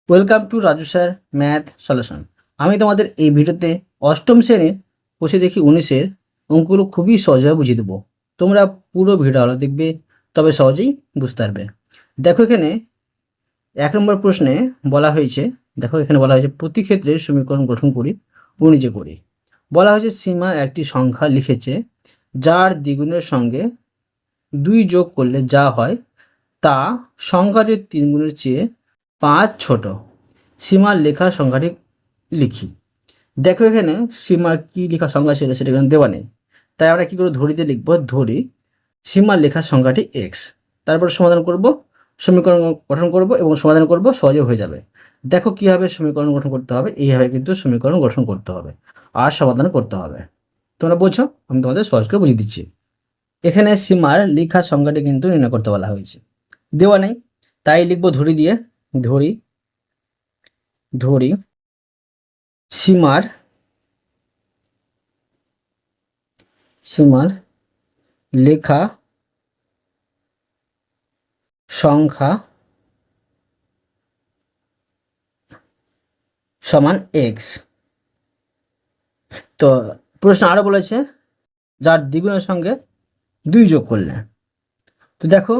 Welcome to Raju sir math solution. আমি তোমাদের এই ভিডিওতে অষ্টম শ্রেণীর বসে দেখি 19-এর অঙ্কগুলো খুবই সহজভাবে বুঝিয়ে দেবো। তোমরা পুরো ভিডিওটা দেখবে, তবে সহজেই বুঝতে পারবে। দেখো এখানে 1 নম্বর প্রশ্নে বলা হয়েছে, এখানে বলা হয়েছে প্রতি ক্ষেত্রে সমীকরণ গঠন করি ও নিজে করি। বলা হয়েছে সীমা একটি সংখ্যা লিখেছে যার দ্বিগুণের সঙ্গে 2 যোগ করলে যা হয় তা সংখ্যাটির 3 গুণের চেয়ে 5 ছোট। সীমার লেখা সংখ্যাটি লিখি। দেখো এখানে সীমার কি লেখা সংখ্যা ছিল সেটা এখানে দেওয়া নেই, তাই আমরা কী করে ধরিতে লিখব, ধরি সীমার লেখা সংখ্যাটি এক্স, তারপর সমাধান করব, সমীকরণ গঠন করব এবং সমাধান করব, সহজে হয়ে যাবে। দেখো কীভাবে সমীকরণ গঠন করতে হবে, এইভাবে কিন্তু সমীকরণ গঠন করতে হবে আর সমাধান করতে হবে। তোমরা বোঝো, আমি তোমাদের সহজ করে বুঝিয়ে দিচ্ছি। এখানে সীমার লেখা সংখ্যাটি কিন্তু নির্ণয় করতে বলা হয়েছে, দেওয়া নেই, তাই লিখব ধরি দিয়ে। ধরি সীমার লেখা সংখ্যা সমান এক্স। তো প্রশ্ন আরও বলেছে যার দ্বিগুণের সঙ্গে 2 যোগ করলে। তো দেখো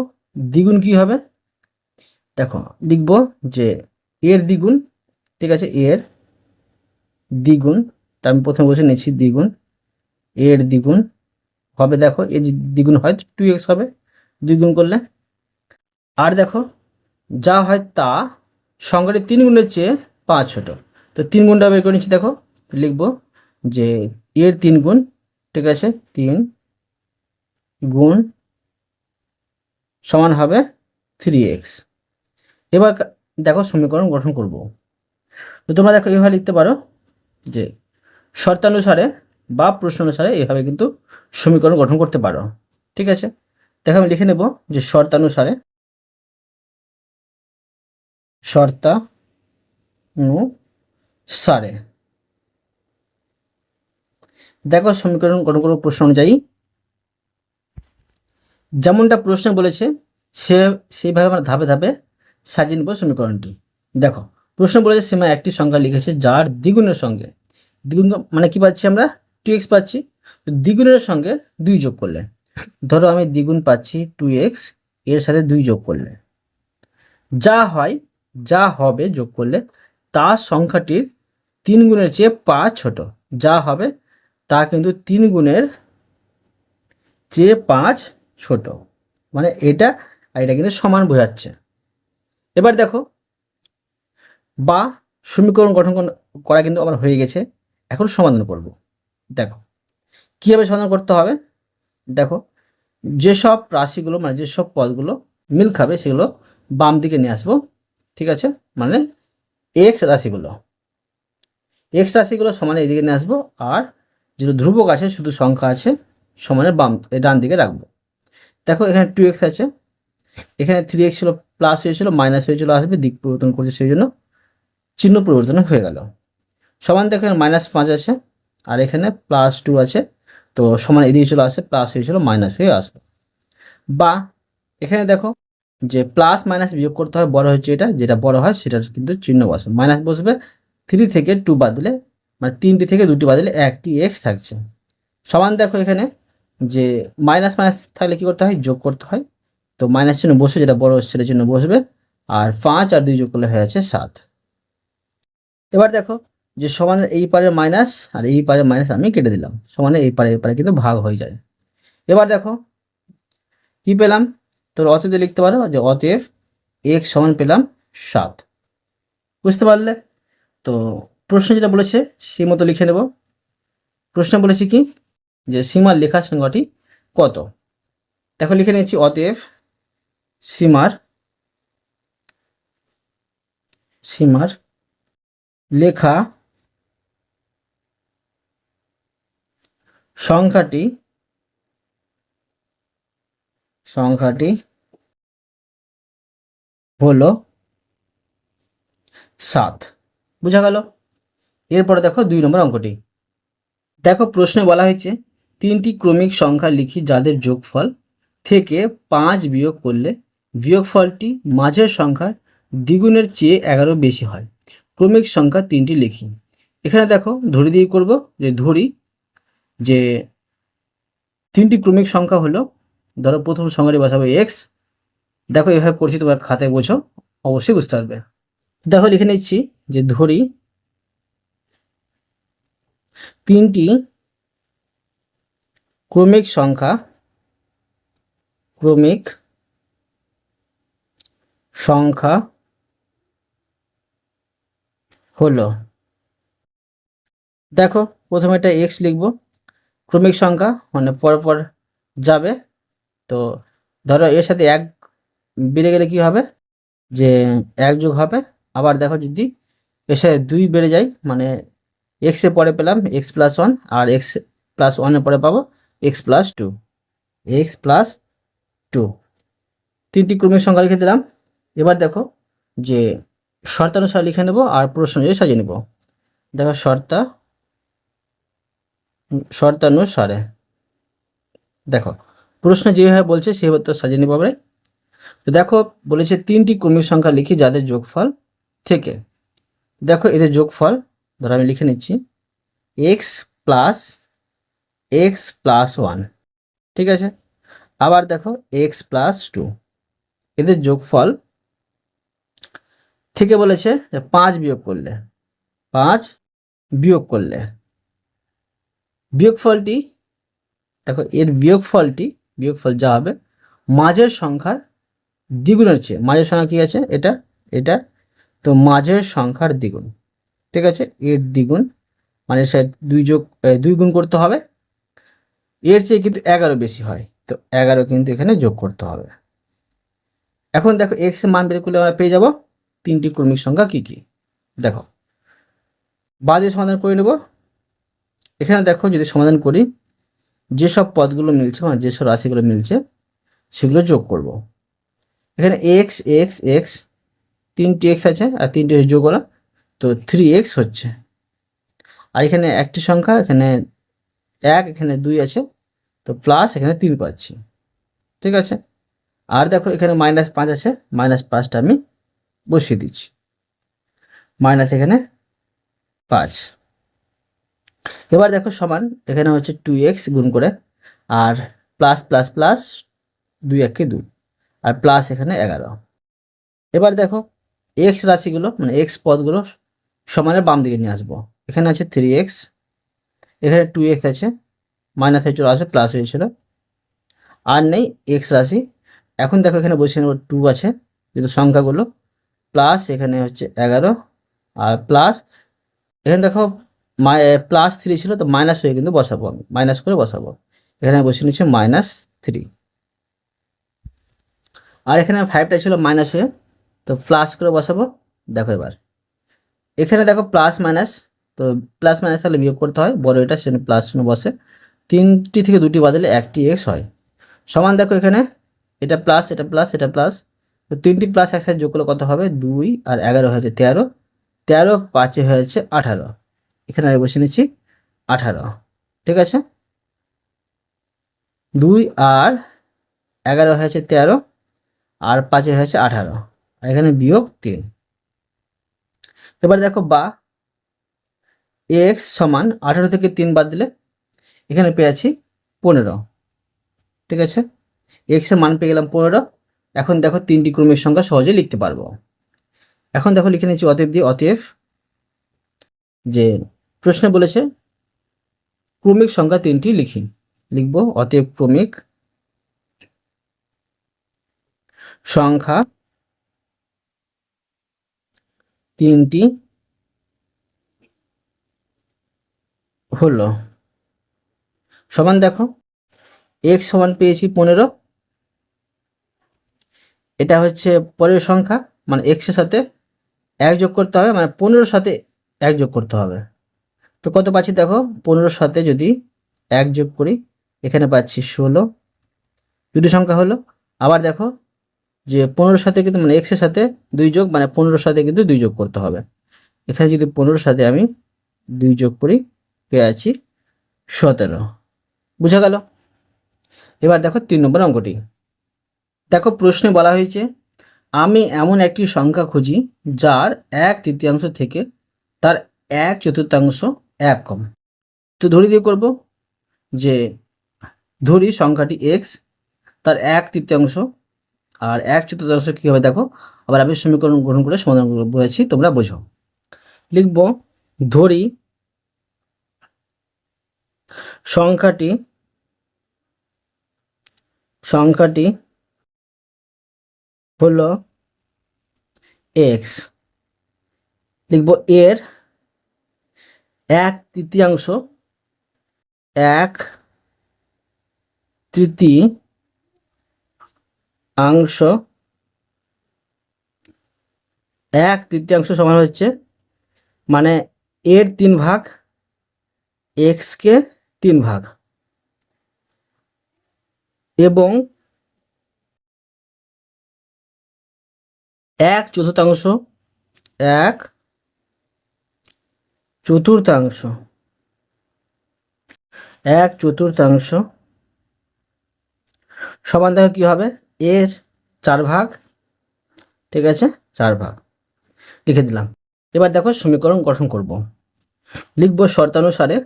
দ্বিগুণ কি হবে, দেখো লিখব যে এর দ্বিগুণ, ঠিক আছে, এর দ্বিগুণটা আমি প্রথমে বসে নিয়েছি, দ্বিগুণ, এর দ্বিগুণ হবে, দেখো এর দ্বিগুণ হয় 2x হবে 2 গুণ করলে। আর দেখো যা হয় তা সংখ্যাটি 3 গুণের চেয়ে 5 ছোট। তো 3 গুণটা বের করে নিচ্ছি, দেখো লিখব যে এর 3 গুণ, ঠিক আছে, 3 গুণ সমান হবে 3x। এবার দেখো সমীকরণ গঠন করব। তো তোমরা দেখো এভাবে লিখতে পারো যে শর্তানুসারে বা প্রশ্ন অনুসারে এভাবে কিন্তু সমীকরণ গঠন করতে পারো, ঠিক আছে। দেখো আমি লিখে নেব যে শর্তানুসারে দেখো সমীকরণ গঠন করব প্রশ্ন অনুযায়ী, যেমনটা প্রশ্নে বলেছে সেইভাবে আমরা ধাপে ধাপে সাজিয়ে নেব সমীকরণটি। দেখো প্রশ্ন বলেছে সীমা একটি সংখ্যা লিখেছে যার দ্বিগুণের সঙ্গে, দ্বিগুণ মানে কি পাচ্ছি আমরা, 2x পাচ্ছি। তো দ্বিগুণের সঙ্গে 2 যোগ করলে, ধরো আমি দ্বিগুণ পাচ্ছি 2x, এর সাথে 2 যোগ করলে যা হবে যোগ করলে তা সংখ্যাটির 3 গুণের চেয়ে 5 ছোট। যা হবে তা কিন্তু 3 গুণের চেয়ে 5 ছোট, মানে এটা আর এটা কিন্তু সমান বোঝাচ্ছে। এবার দেখো বা সমীকরণ গঠন করা কিন্তু আমার হয়ে গেছে, এখন সমাধান করব। দেখো কীভাবে সমাধান করতে হবে, দেখো যেসব রাশিগুলো মানে যেসব পদগুলো মিল খাবে সেগুলো বাম দিকে নিয়ে আসবো, ঠিক আছে, মানে এক্স রাশিগুলো সমানে এদিকে নিয়ে আসবো, আর যেগুলো ধ্রুবক আছে শুধু সংখ্যা আছে সমানের ডান দিকে রাখবো। দেখো এখানে 2x আছে, এখানে 3x ছিল, প্লাস হয়েছিল, মাইনাস হয়েছিল, আসবে, দিক পরিবর্তন করছে, সেই জন্য চিহ্ন পরিবর্তন হয়ে গেল। সমান দেখো -5 আছে, আর এখানে +2 আছে, তো সমান এদিকে চলে আসে, প্লাস হয়েছিল মাইনাস হয়ে আসলো। বা এখানে দেখো যে প্লাস মাইনাস বিয়োগ করতে হয়, বড় হচ্ছে এটা, যেটা বড় হয় সেটার কিন্তু চিহ্ন বসে, মাইনাস বসবে, 3 থেকে 2 বাদ দিলে, মানে 3টি থেকে 2টি বাদ দিলে একটি এক্স থাকছে। সমান দেখো এখানে যে মাইনাস মাইনাস থাকলে কী করতে হয়, যোগ করতে হয়, তো মাইনাস চিহ্ন বসে, যেটা বড় হচ্ছে সেটার জন্য বসবে, আর 5 আর 2 যোগ করলে হয়ে আছে 7। এবার দেখো যে সমানের এই পারের মাইনাস আর এই পারের মাইনাস আমি কেটে দিলাম, সমানের এই পারে কিন্তু ভাগ হয়ে যায়। এবার দেখো কি পেলাম, তো অতএব লিখতে পারো যে অতএব x সমান পেলাম 7। বুঝতে পারলে? তো প্রশ্ন যেটা বলেছে সেই মতো লিখে নেব। প্রশ্ন বলেছি কি যে সীমার লেখা সংখ্যাটি কত। দেখো লিখে নিয়েছি অতএব সীমার লেখা সংখ্যাটি হলো 7। বোঝা গেল? এরপরে দেখো 2 নম্বর অঙ্কটি। দেখো প্রশ্নে বলা হয়েছে 3টি ক্রমিক সংখ্যা লিখি যাদের যোগফল থেকে 5 বিয়োগ করলে বিয়োগফলটি মাঝের সংখ্যার দ্বিগুণের চেয়ে 11 বেশি হয়, ক্রমিক সংখ্যা 3টি লিখি। এখানে দেখো ধরি দিয়ে করব, যে ধরি যে 3টি ক্রমিক সংখ্যা হলো, ধরো প্রথম সংখ্যাটি বসাবো এক্স। দেখো এভাবে করছি, তোমার খাতায় বোঝো, অবশ্যই বুঝতে পারবে। দেখো লিখে নিচ্ছি যে ধরি 3টি ক্রমিক সংখ্যা হলো, দেখো প্রথমে একটা এক্স লিখবো, ক্রমিক সংখ্যা মানে পরপর যাবে। তো ধরো এর সাথে এক বেড়ে গেলে কি হবে, যে এক যোগ হবে। আবার দেখো যদি এর সাথে 2 বেড়ে যায়, মানে এক্সের পরে পেলাম এক্স প্লাস 1, আর এক্স প্লাস 1-এর পরে পাবো এক্স প্লাস 2। 3টি ক্রমিক সংখ্যা লিখে দিলাম। এবার দেখো যে শর্তানুসারে লিখে নেব আর প্রশ্ন অনুযায়ী সাজিয়ে নেব। দেখো শর্তানুসারে, দেখো প্রশ্ন যেভাবে বলছে সেভাবে তো সাজিয়ে নেব আমরা। তো দেখো বলেছে 3টি ক্রমিক সংখ্যা লিখি যাদের যোগফল থেকে, দেখো এদের যোগফল ধরো আমি লিখে নিচ্ছি এক্স প্লাস 1, ঠিক আছে। আবার দেখো এক্স প্লাস 2, এদের যোগফল থেকে বলেছে যে 5 বিয়োগ করলে বিয়োগফলটি, দেখো এর বিয়োগফল যা হবে মাঝের সংখ্যার দ্বিগুণের চেয়ে, মাঝের সংখ্যা কি আছে এটা, তো মাঝের সংখ্যার দ্বিগুণ, ঠিক আছে। এর দ্বিগুণ মানে সে 2 গুণ করতে হবে, এর চেয়ে কিন্তু 11 বেশি হয়, তো 11 কিন্তু এখানে যোগ করতে হবে। এখন দেখো এক্স এর মান বের করলে আমরা পেয়ে যাব 3টি ক্রমিক সংখ্যা কি কি। দেখো বাদে সমাধান করে নেব। এখানে দেখো যদি সমাধান করি, যেসব পদগুলো মিলছে মানে যেসব রাশিগুলো মিলছে সেগুলো যোগ করব। এখানে এক্স এক্স এক্স 3টি এক্স আছে আর 3টি যোগ করা, তো 3x হচ্ছে। আর এখানে একটি সংখ্যা, এখানে 1, এখানে 2 আছে, তো প্লাস এখানে 3 পাচ্ছি, ঠিক আছে। আর দেখো এখানে -5 আছে, -5টা আমি বসিয়ে দিচ্ছি, মাইনাস এখানে 5। এবার দেখো সমান, এখানে হচ্ছে 2x গুণ করে, আর প্লাস প্লাস প্লাস 2 1 2, আর প্লাস এখানে 11। এবার দেখো এক্স রাশিগুলো মানে এক্স পদগুলো সমানের বাম দিকে নিয়ে আসবো। এখানে আছে 3x, এখানে 2x আছে, মাইনাস হয়ে চলে আসবে, প্লাস হয়েছিল, আর নেই এক্স রাশি। এখন দেখো এখানে বসিয়ে নেব 2 আছে যেহেতু সংখ্যাগুলো, প্লাস এখানে হচ্ছে 11, আর প্লাস এখানে দেখো +3 ছিল, তো মাইনাস হয়ে কিন্তু বসাবো, আমি মাইনাস করে বসাবো। এখানে বসিয়ে নিচ্ছে -3, আর এখানে 5টা ছিল মাইনাস হয়ে, তো প্লাস করে বসাবো। দেখো এবার এখানে দেখো প্লাস মাইনাস, তো প্লাস মাইনাস তাহলে বিয়োগ করতে হয়, বড় এটা সেখানে প্লাস বসে, 3টি থেকে 2টি বাদলে একটি এক্স হয়। সমান দেখো এখানে এটা প্লাস এটা প্লাস এটা প্লাস, তো 3টি প্লাস একসাথে যোগ করলে কত হবে 2 আর 11 হয়েছে 13, 13 5 হয়েছে 18, এখানে আমি বসে নিচ্ছি 18, ঠিক আছে। 2 আর 11 হয়েছে 13, আর 5 হয়েছে 18, আর এখানে বিয়োগ 3। এবার দেখো বা এক্স সমান 18 থেকে 3 বাদ দিলে এখানে পেয়েছি 15, ঠিক আছে। এক্স এর মান পেয়ে গেলাম 15। এখন দেখো 3টি ক্রমিক সংখ্যা সহজে লিখতে পারবো। এখন দেখো লিখে নিচ্ছি অতএব যে প্রশ্নে বলেছে ক্রমিক সংখ্যা 3টি লিখবো। অতএব ক্রমিক সংখ্যা 3টি হলো, সমান দেখো এক্স সমান পেয়েছি 15, এটা হচ্ছে পরের সংখ্যা মানে এক্স এর সাথে 1 যোগ করতে হবে, মানে 15 সাথে 1 যোগ করতে হবে। তো কত পাচ্ছি দেখো 15 সাথে যদি 1 যোগ করি এখানে পাচ্ছি 16, দুটি সংখ্যা হলো। আবার দেখো যে 15 সাথে কিন্তু মানে এক্স এর সাথে 2 যোগ, মানে 15 সাথে কিন্তু 2 যোগ করতে হবে। এখানে যদি 15 সাথে আমি 2 যোগ করি পেয়ে আছি 17, বুঝা গেল। এবার দেখো 3 নম্বর অঙ্কটি। দেখো প্রশ্নে বলা হয়েছে আমি এমন একটি সংখ্যা খুঁজি যার 1/3 থেকে তার 1/4 এক কম। তো ধরি দিয়ে করব যে ধরি সংখ্যাটি এক্স, তার 1/3 আর 1/4 কী হবে দেখো, আবার আমি সমীকরণ গ্রহণ করে সমাধান বলেছি, তোমরা বোঝো। লিখব ধরি সংখ্যাটি হলো এক্স। লিখব এর 1/3 1/3 সমান হচ্ছে মানে এর 3 ভাগ, এক্সকে 3 ভাগ, এবং 1/4 সমান দেখো কী হবে, এর 4 ভাগ, ঠিক আছে, 4 ভাগ লিখে দিলাম। এবার দেখো সমীকরণ গঠন করব। লিখব শর্তানুসারে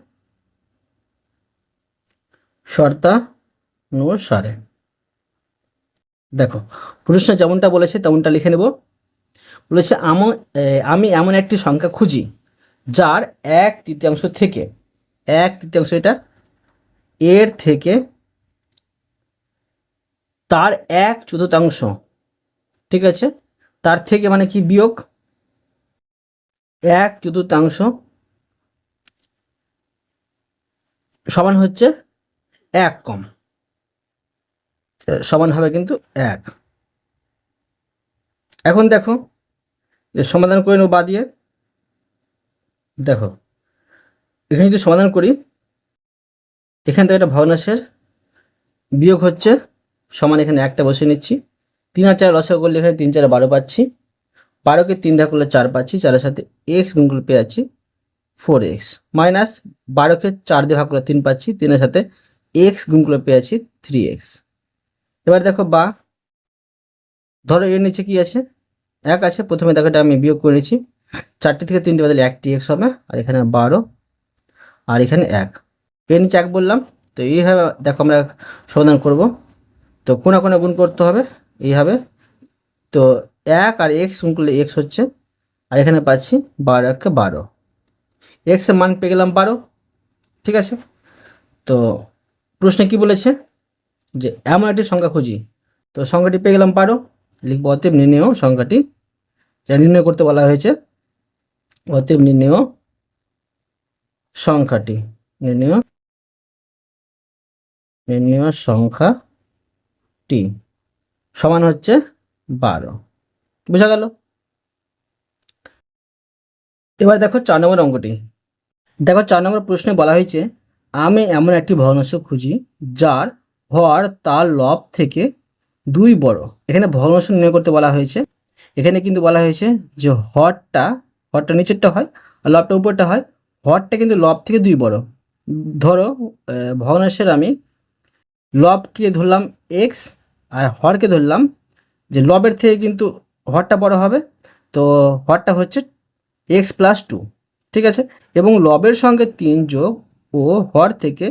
দেখো প্রশ্ন যেমনটা বলেছে তেমনটা লিখে নেব। বলেছে আমি এমন একটি সংখ্যা খুঁজি যার 1/3 থেকে 1/3 এটা এর থেকে তার 1/4, ঠিক আছে, তার থেকে মানে কি বিয়োগ 1/4 সমান হচ্ছে 1 কম, সমান হবে কিন্তু 1। এখন দেখো যে সমাধান করে নেব বা দিয়ে। দেখো এখানে যদি সমাধান করি, এখান থেকে একটা ভগ্নাংশের বিয়োগ হচ্ছে সমান, এখানে একটা বসিয়ে নিচ্ছি। 3 আর 4 লসাগু করলে এখানে 3 4 12 পাচ্ছি, 12কে 3 ভাগ করলে 4 পাচ্ছি, 4-এর সাথে এক্স গুণ করলে পেয়ে যাচ্ছি 4x, মাইনাস 12কে 4 দিয়ে ভাগ করলে 3 পাচ্ছি, 3-এর সাথে এক্স গুণ করলে পেয়ে যাচ্ছি 3x। এবার দেখো বা ধরো এর নিচে কি আছে, 1 আছে, প্রথমে দেখো এটা আমি বিয়োগ করে নিচ্ছি, 4টি থেকে 3টি বাদলে 1টি এক্স হবে, আর এখানে 12 আর এখানে 1, এর নিচে 1 বললাম। তো এইভাবে দেখো আমরা সমাধান করব। তো কোনা কোনা গুণ করতে হবে এইভাবে। তো 1 আর এক্স গুণ করলে এক্স হচ্ছে, আর এখানে পাচ্ছি 12 12, এক্সের মান পেয়ে গেলাম 12, ঠিক আছে। তো প্রশ্নে কি বলেছে যে এমন একটি সংখ্যা খুঁজি, তো সংখ্যাটি পেয়ে গেলাম 12। লিখব অতএব নির্ণেয় সংখ্যাটি, যা নির্ণয় করতে বলা হয়েছে, অতএব নির্ণেয় সংখ্যাটি সমান হচ্ছে 12। বোঝা গেল? এবার দেখো 4 নম্বর অঙ্কটি। দেখো 4 নম্বর প্রশ্নে বলা হয়েছে আমি এমন একটি ভগ্নাংশ খুঁজি যার হর তার লব থেকে 2 বড়। এখানে ভগ্নাংশ নির্ণয় করতে বলা হয়েছে। এখানে কিন্তু বলা হয়েছে যে হরটা নিচেরটা হয় আর লবটা উপরটা হয়, হরটা কিন্তু লব থেকে 2 বড়। ধরো ভগ্নাংশের আমি লবকে ধরলাম এক্স আর হরকে ধরলাম যে লবের থেকে কিন্তু হরটা বড় হবে, তো হরটা হচ্ছে এক্স প্লাস 2, ঠিক আছে, এবং লবের সঙ্গে 3 যোগ ও হর থেকে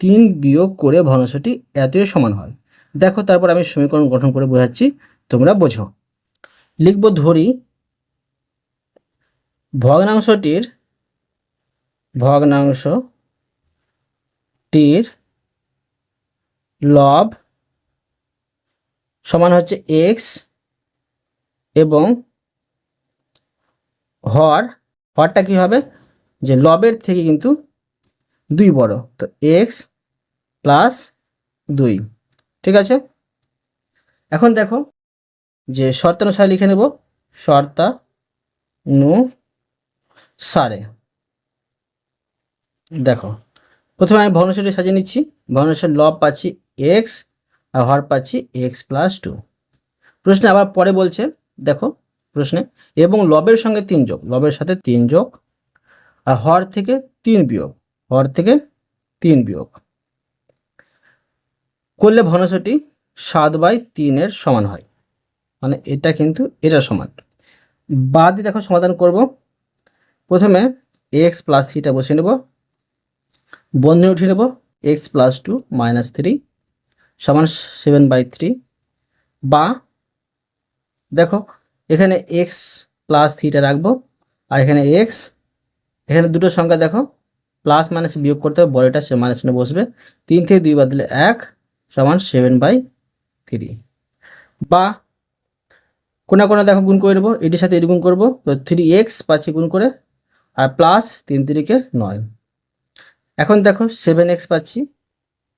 3 বিয়োগ করে ভগ্নাংশটি এতই সমান হয়। দেখো তারপর আমি সমীকরণ গঠন করে বোঝাচ্ছি, তোমরা বোঝো। লিখব ধরি ভগ্নাংশটির লব সমান হচ্ছে এক্স এবং হরটা কি হবে যে লবের থেকে কিন্তু 2 বড়, তো এক্স প্লাস 2, ঠিক আছে। এখন দেখো যে শর্তানুসারে লিখে নেব, শর্তানুসারে। দেখো প্রথমে আমি ভগ্নাংশটি সাজিয়ে নিচ্ছি। ভগ্নাংশের লব পাচ্ছি এক্স আর হর পাচ্ছি এক্স প্লাস 2। প্রশ্নে আবার পরে বলছে, দেখো প্রশ্নে এবং লবের সঙ্গে 3 যোগ, লবের সাথে 3 যোগ আর হর থেকে 3 বিয়োগ, করলে ভগ্নাংশটি 7/3 এর সমান হয়। মানে এটা কিন্তু এটা সমান। বাদ দিয়ে দেখো সমাধান করব। প্রথমে এক্স প্লাস থ্রিটা বসিয়ে নেব, বন্ধনী উঠিয়ে নেব, X plus two minus three সমান 7/3। বা দেখো এখানে এক্স প্লাস থ্রিটা রাখবো, আর এখানে এক্স, এখানে দুটো সংখ্যা দেখো প্লাস মাইনাস বিয়োগ করতে হবে, বড়টা সে মাইনাস চিহ্ন বসবে। 3 থেকে 2 বাদ দিলে 1 সমান 7/3। বা কোনা কোনা দেখো গুণ করে নেবো, এটির সাথে এটি গুণ করবো, তো 3x পাচ্ছি গুণ করে, আর প্লাস 3 3 9। এখন দেখো 7x পাচ্ছি,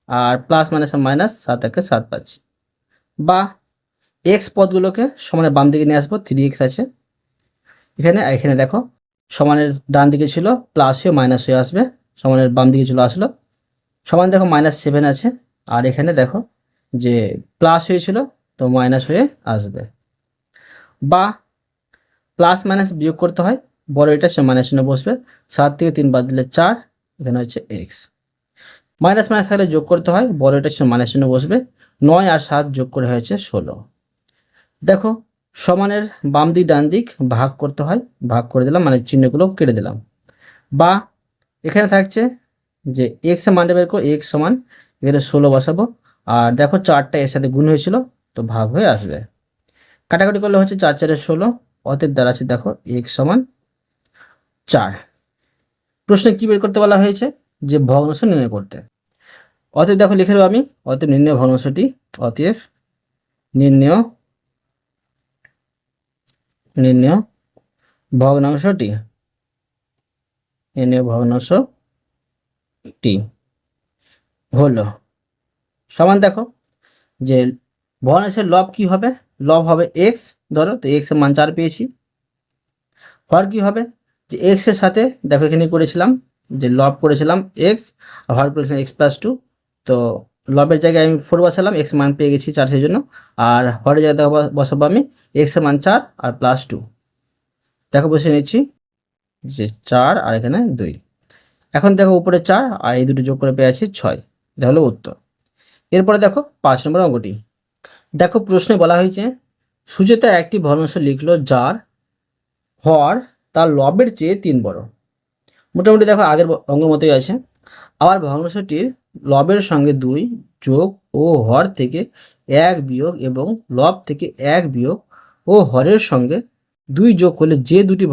আর প্লাস মাইনাস মাইনাস 7 1 7 পাচ্ছি। বা এক্স পদগুলোকে সমানের বাম দিকে নিয়ে আসবো, 3x আছে এখানে, আর এখানে দেখো সমানের ডান দিকে ছিল প্লাস হয়ে মাইনাস হয়ে আসবে, সমানের বাম দিকে চলে আসলো। সমান দেখো -7 আছে, আর এখানে দেখো যে প্লাস হয়েছিল তো মাইনাস হয়ে আসবে। বা প্লাস মাইনাস বিয়োগ করতে হয়, বড় এটা সে মাইনাস চিহ্ন বসবে, 7 থেকে 3 বাদ দিলে 4, এখানে হচ্ছে এক্স। মাইনাস মাইনাস থাকলে যোগ করতে হয়, বড় এটা সে মাইনাস চিহ্ন বসবে, 9 আর 7 যোগ করে হয়েছে 16। দেখো সমানের বাম দিক ডান দিক ভাগ করতে হয়, ভাগ করে দিলাম, মানে চিহ্নগুলো কেটে দিলাম। বা এখানে থাকছে যে এক্স এর মানটা বের করো, এক্স সমান এখানে 16 বসাবো, আর দেখো 4টা এর সাথে গুণ হয়েছিল তো ভাগ হয়ে আসবে। কাটাকাটি করলে হচ্ছে 4 4 16, অতএব দাঁড়াচ্ছে দেখো এক্স সমান 4। প্রশ্নে কি বের করতে বলা হয়েছে, যে ভগ্নাংশ নির্ণয় করতে। অতএব দেখো লিখে দেবো আমি, অতএব নির্ণয় ভগ্নাংশটি, অতএব নির্ণয় ভগ্নাংশটি, নির্ণয় ভগ্নাংশটি হলো সমান, দেখো যে ভগ্নাংশের লব কি হবে, লব হবে এক্স, ধরো তো এক্স এর মান 4 পেয়েছি। হর কি হবে, যে এক্স এর সাথে দেখো এখানে করেছিলাম যে লব করেছিলাম এক্স, আর হর করেছিলাম এক্স প্লাস টু, তো লবের জায়গায় আমি 4 বসালাম, এক্স মান পেয়ে গেছি 4 সেই জন্য, আর হরের জায়গায় দেখো বসাবো আমি এক্স এর মান 4 আর প্লাস 2, দেখো বসে নিচ্ছি যে 4 আর এখানে 2। এখন দেখো উপরে 4 আর এই দুটো যোগ করে পেয়ে আছি 6, এটা হলো উত্তর। এরপরে দেখো 5 নম্বর অঙ্কটি। দেখো প্রশ্নে বলা হয়েছে সুচেতা একটি ভগ্নাংশ লিখলো যার হর তার লবের চেয়ে 3 বড়। মোটামুটি দেখো আগের অঙ্কের মতোই আছে। আবার ভগ্নাংশটির লবের সঙ্গে 2 যোগ ও হর থেকে 1 বিয়োগ এবং লব থেকে 1 বিয়োগ ও হরের সঙ্গে 2 যোগ করলে যে দুটি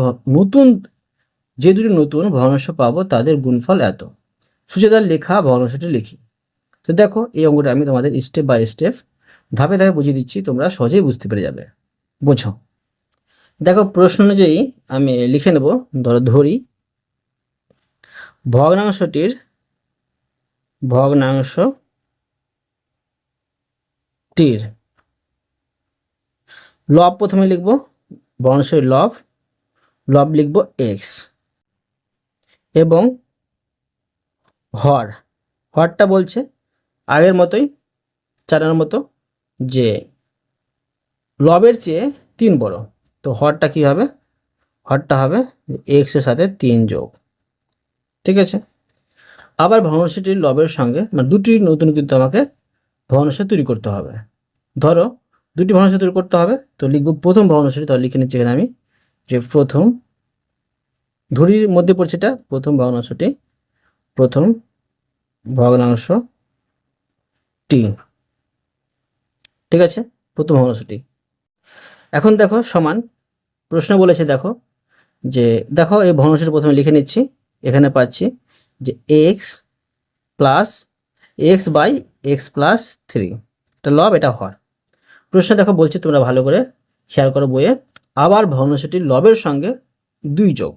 নতুন ভগ্নাংশ পাবো তাদের গুণফল এত। সুচেতার লেখা ভগ্নাংশটি লিখি। তো দেখো এই অঙ্কটা আমি তোমাদের স্টেপ বাই স্টেপ ধাপে ধাপে বুঝিয়ে দিচ্ছি, তোমরা সহজেই বুঝতে পেরে যাবে। বোঝো, দেখো প্রশ্ন অনুযায়ী আমি লিখে নেব। ধরি ভগ্নাংশটির লব প্রথমে লিখব, ভগ্নাংশের লব লিখব এক্স, এবং হরটা বলছে আগের মতোই 4-এর মতো যে লবের চেয়ে 3 বড়, তো হরটা কি হবে, হরটা হবে এক্স এর সাথে 3 যোগ, ঠিক আছে। আবার ভগ্নাংশটির লবের সঙ্গে মানে দুটি নতুন কিন্তু আমাকে ভগ্নাংশ তৈরি করতে হবে। ধরো দুটি ভগ্নাংশ তৈরি করতে হবে, তো লিখব প্রথম ভগ্নাংশটি, তাহলে লিখে নিচ্ছি এখানে আমি যে প্রথম, ধরির মধ্যে পড়ছে এটা প্রথম ভগ্নাংশটি, প্রথম ভগ্নাংশটি, ঠিক আছে, প্রথম ভগ্নাংশটি। এখন দেখো সমান, প্রশ্ন বলেছে দেখো যে দেখো এই ভগ্নাংশটি প্রথমে লিখে নিচ্ছি, এখানে পাচ্ছি যে X plus X by X plus 3, এটা লব এটা হর। প্রশ্ন দেখো বলছি তোমরা ভালো করে খেয়াল করো বইয়ে। আবার ভগ্নাংশটির লবের সঙ্গে 2 যোগ,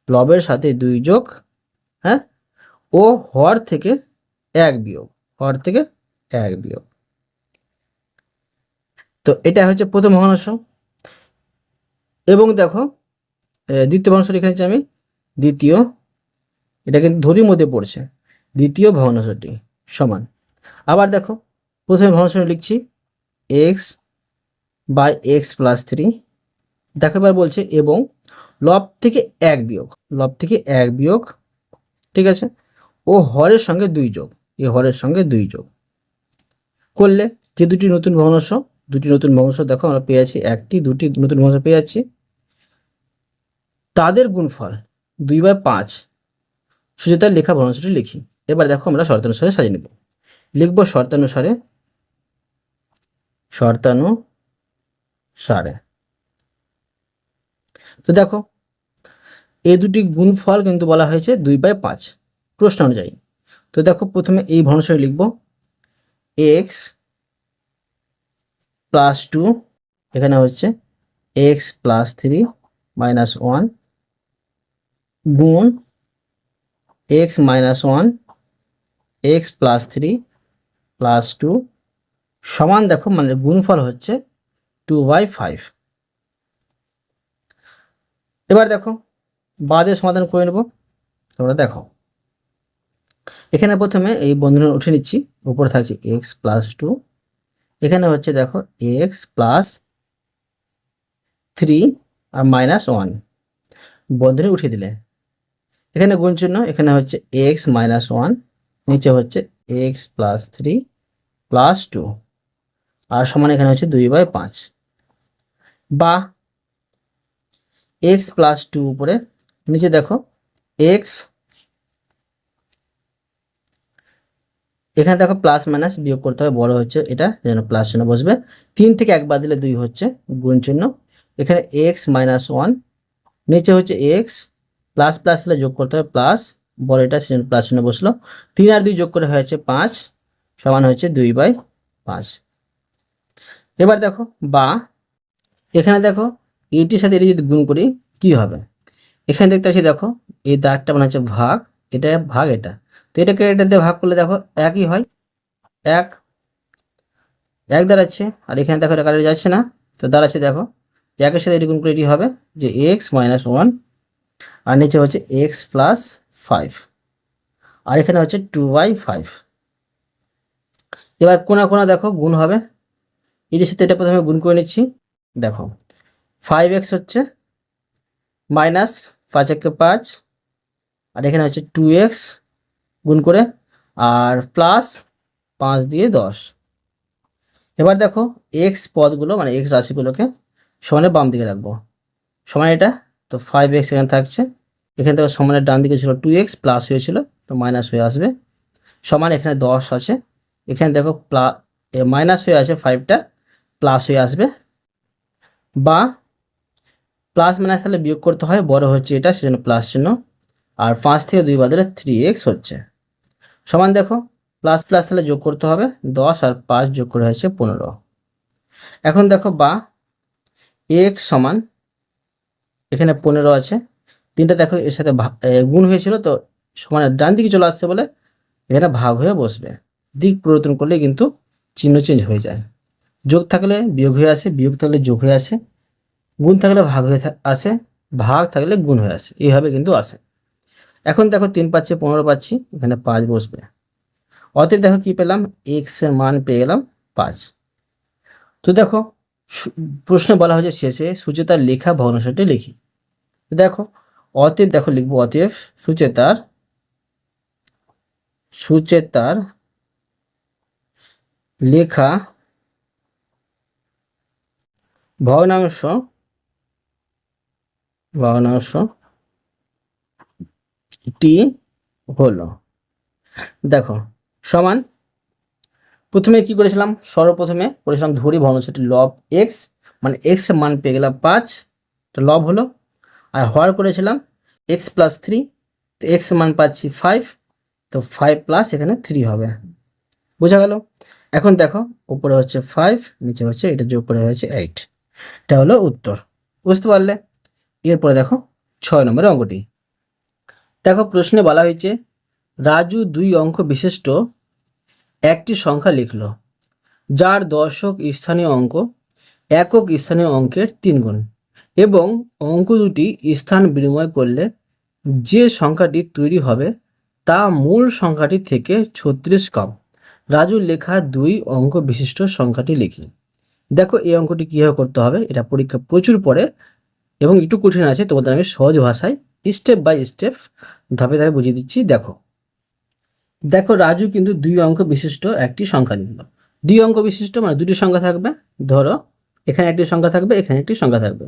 লবের সাথে 2 যোগ, হ্যাঁ, ও হর থেকে 1 বিয়োগ, হর থেকে 1 বিয়োগ, তো এটা হচ্ছে প্রথম ভগ্নাংশ। এবং দেখো দ্বিতীয় ভগ্নাংশ লিখে নিচ্ছি আমি, দ্বিতীয়, এটা কিন্তু ধরির মধ্যে পড়ছে, দ্বিতীয় ভগ্নাংশটি সমান। আবার দেখো প্রথমে ভগ্নাংশটি লিখছি এক্স বাই এক্স প্লাস 3, দেখো এবার বলছে এবং লব থেকে 1 বিয়োগ, লব থেকে 1 বিয়োগ, ঠিক আছে, ও হরের সঙ্গে 2 যোগ, এই হরের সঙ্গে 2 যোগ করলে যে দুটি নতুন ভগ্নাংশ দুটি নতুন ভগ্নাংশ দেখো আমরা পেয়ে যাচ্ছি, একটি দুটি নতুন ভগ্নাংশ পেয়ে যাচ্ছি, তাদের গুণফল 2/5 সুচেতার লেখা ভগ্নাংশটি লিখি। এবার দেখো আমরা শর্তানুসারে সাজিয়ে নেব। লিখব শর্তানুসারে। তো দেখো এই দুটি গুণফল কিন্তু বলা হয়েছে 2/5 প্রশ্ন অনুযায়ী। তো দেখো প্রথমে এই ভগ্নাংশটি লিখব x + 2, এখানে হচ্ছে x + 3 - 1 গুণ x - 1 x + 3 + 2 সমান দেখো মানে গুণফল হচ্ছে 2/5। এবার দেখো বাদের সমাধান করে নেব। তোমরা দেখো এখানে প্রথমে এই বন্ধনী উঠে নিচ্ছি, উপরে থাকছে x + 2, এখানে হচ্ছে দেখো x + 3 আর -1 বন্ধনী উঠিয়ে দিলে, এখানে গুণ চিহ্ন, এখানে হচ্ছে x - 1, নিচে হচ্ছে x + 3 + 2 আর সমান এখানে হচ্ছে 2/5 বা x + 2 উপরে, নিচে দেখো x, এখানে দেখো প্লাস মাইনাস বিয়োগ করতে হবে, বড় হচ্ছে এটা যেন প্লাস চিহ্ন বসবে, 3 থেকে 1 বাদ দিলে 2 হচ্ছে গুণ চিহ্ন, এখানে x - 1, নিচে হচ্ছে x প্লাস প্লাস দিলে যোগ করতে হবে প্লাস, বড় এটা সেজন্য প্লাস চিহ্ন বসলো, 3 আর 2 যোগ করে হয়েছে 5 সমান হচ্ছে 2/5। এবার দেখো বা এখানে দেখো এটির সাথে এটি যদি গুণ করি কি হবে, এখানে দেখতে পাচ্ছি দেখো এই দাগটা মানে হচ্ছে ভাগ, এটা ভাগ এটা, তো এটাকে এটাতে ভাগ করলে দেখো একই হয়, এক দাঁড়াচ্ছে, আর এখানে দেখো এটা কাটে যাচ্ছে না, তো দাঁড়াচ্ছে দেখো যে একের সাথে এটি গুণ করে এটি হবে যে x - 1 আর নিচে হচ্ছে x + 5 আর এখানে হচ্ছে 2/5। এবার কোনা কোনা দেখো গুণ হবে, এটির সাথে এটা প্রথমে গুণ করে নিচ্ছি, দেখো 5x হচ্ছে -5 × 5 আর এখানে হচ্ছে 2x গুণ করে আর প্লাস 5 দিয়ে 10। এবার দেখো x পদগুলো মানে x রাশিগুলোকে সমানের বাম দিকে রাখবো, সমান এটা, তো 5x এখানে থাকছে, এখানে দেখো সমানের ডান দিকে ছিল 2x প্লাস হয়েছিল তো মাইনাস হয়ে আসবে, সমান এখানে 10 আছে, এখানে দেখো মাইনাস হয়ে আছে 5টা প্লাস হয়ে আসবে, বা প্লাস মাইনাস তাহলে বিয়োগ করতে হয়, বড় হচ্ছে এটা সেজন্য প্লাস চিহ্ন, আর 5 থেকে 2 বাদ দিলে 3x হচ্ছে, সমান দেখো প্লাস প্লাস তাহলে যোগ করতে হবে, 10 আর 5 যোগ করে হয়েছে 15। এখন দেখো বা x সমান এখানে 15 আছে, 3টা দেখো এর সাথে গুণ হয়েছিল তো সমানের ডান দিকে চলে আসছে বলে এখানে ভাগ হয়ে বসবে, দিক পরিবর্তন করলে কিন্তু চিহ্ন চেঞ্জ হয়ে যায়, যোগ থাকলে বিয়োগ হয়ে আসে, বিয়োগ থাকলে যোগ হয়ে আসে, গুণ থাকলে ভাগ হয়ে আসে, ভাগ থাকলে গুণ হয়ে আসে, এইভাবে কিন্তু আসে। এখন দেখো 3 পাচ্ছি 15 পাচ্ছি, এখানে 5 বসবে, অতএব দেখো কি পেলাম, x এর মান পেয়ে গেলাম 5। তো দেখো প্রশ্ন বলা হয়েছে শেষে সুচেতার লেখা ভগ্নাংশটি লিখি। দেখো অতএব দেখো লিখবো অতএব সুচেতার লেখা ভগ্নাংশটি হলো, দেখো সমান প্রথমে কি করেছিলাম, সর্বপ্রথমে করেছিলাম ধরি ভগ্নাংশটি লব x, মানে x এর মান পেয়ে গেলাম 5, তো লব হলো, আর হর করেছিলাম x + 3, তো x এর মান পাচ্ছি 5, তো 5 প্লাস এখানে 3 হবে, বোঝা গেল। এখন দেখো উপরে হচ্ছে 5, নিচে হচ্ছে এটা যোগ করে হয়েছে 8, এটা হলো উত্তর, বুঝতে পারলে। এরপরে দেখো 6 নম্বরের অঙ্কটি, দেখো প্রশ্নে বলা হয়েছে রাজু 2 অঙ্ক বিশিষ্ট একটি সংখ্যা লিখল যার দশক স্থানীয় অঙ্ক একক স্থানীয় অঙ্কের 3 গুণ, এবং অঙ্ক দুটি স্থান বিনিময় করলে যে সংখ্যাটি তৈরি হবে তা মূল সংখ্যাটি থেকে 36 কম। রাজুর লেখা 2 অঙ্ক বিশিষ্ট সংখ্যাটি লিখি। দেখো এই অঙ্কটি কীভাবে করতে হবে, এটা পরীক্ষা প্রচুর পড়ে এবং একটু কঠিন আছে, তোমাদের আমি সহজ ভাষায় স্টেপ বাই স্টেপ ধাপে ধাপে বুঝিয়ে দিচ্ছি। দেখো রাজু কিন্তু 2 অঙ্ক বিশিষ্ট একটি সংখ্যা লিখল, দুই অঙ্ক বিশিষ্ট মানে দুটি সংখ্যা থাকবে। ধরো এখানে একটি সংখ্যা থাকবে, এখানে একটি সংখ্যা থাকবে,